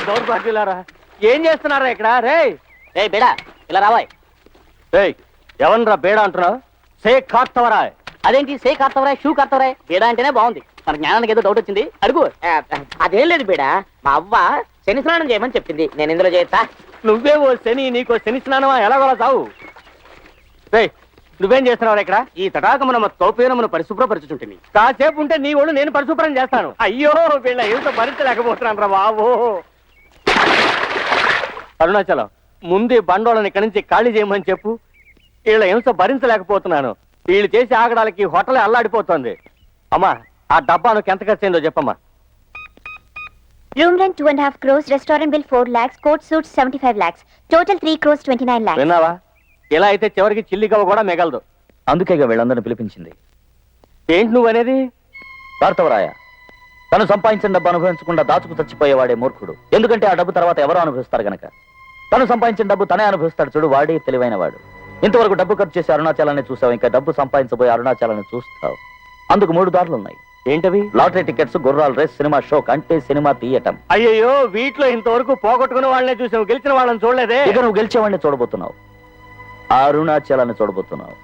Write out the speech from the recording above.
దౌర్భాగ్యులారా ఏం చేస్తున్నారా ఇక్కడ? రే రే బేడా ఇలా రావాయ్. ఎవనరా బేడా అంటున్నావు? షేక్ కార్తవరాయ్. అదేంటి సే కార్తవరాయ్ షూ కార్తవరాయ్? బేడా అంటేనే బాగుంది. మన జ్ఞానానికి ఏదో డౌట్ వచ్చింది, అడుగు. అదేం లేదు బేడా, మా అవ్వ శని స్నానం చేయమని చెప్పింది, నేను ఇందులో చేస్తా. నువ్వే ఓ శని, నీకో శని స్నానమా? ఎలాగోలా చావు. నువ్వేం చేస్తున్నావు ఇక్కడ? ఈ తటాకమున తోపేనమును పరిశుభ్రపరచుచుంటుంది. కాసేపు ఉంటే నీ ఒళ్ళు నేను పరిశుభ్రం చేస్తాను. అయ్యో వీళ్ళ ఎంత భరించలేకపోతున్నాను రా బాబు. అరుణాచలం, ముందు బండోళ్ళని ఇక్కడి నుంచి ఖాళీ చేయమని చెప్పు. వీళ్ళ హింస భరించలేకపోతున్నాను. వీళ్ళు చేసి ఆగడానికి హోటలే అల్లాడిపోతుంది. అమ్మా, ఆ డబ్బాను ఎంత ఖర్చు అయిందో చెప్పమ్మా. Room rent 2.5 crores, restaurant bill 4 lakhs, court suits 75 lakhs, total 3 crores 29 lakhs. విన్నావా? ఇలా అయితే చివరికి చిల్లిగవ్వ కూడా మిగలదు. అందుకేగా వీళ్ళందరినీ పిలిపించింది. ఏంటి నువ్వనేది? కార్తవరాయ తను సంపాదించిన డబ్బు అనుభవించకుండా దాచుకు చచ్చిపోయేవాడే మూర్ఖుడు. ఎందుకంటే ఆ డబ్బు తర్వాత ఎవరో అనుభవిస్తారు గనక. తను సంపాదించిన డబ్బు తనే అనుభవిస్తాడు చూడు, వాడే తెలివైన వాడు. ఇంతవరకు డబ్బు ఖర్చు చేసి అరుణాచలాన్ని చూసావు, ఇంకా డబ్బు సంపాదించబోయే అరుణాచలాన్ని చూస్తావు. అందుకు 3 దారులు ఉన్నాయి. ఏంటవి? లాటరీ టికెట్స్, గుర్రాల రేస్, సినిమా షో, అంటే సినిమా తీయటం. అయ్యయ్యో, వీటిలో ఇంతవరకు పోగొట్టుకున్న వాళ్ళనే చూసావు, గెలిచిన వాళ్ళని చూడలేదే. ఇక నువ్వు గెలిచేవాడిని చూడబోతున్నావు, అరుణాచలాన్ని చూడబోతున్నావు.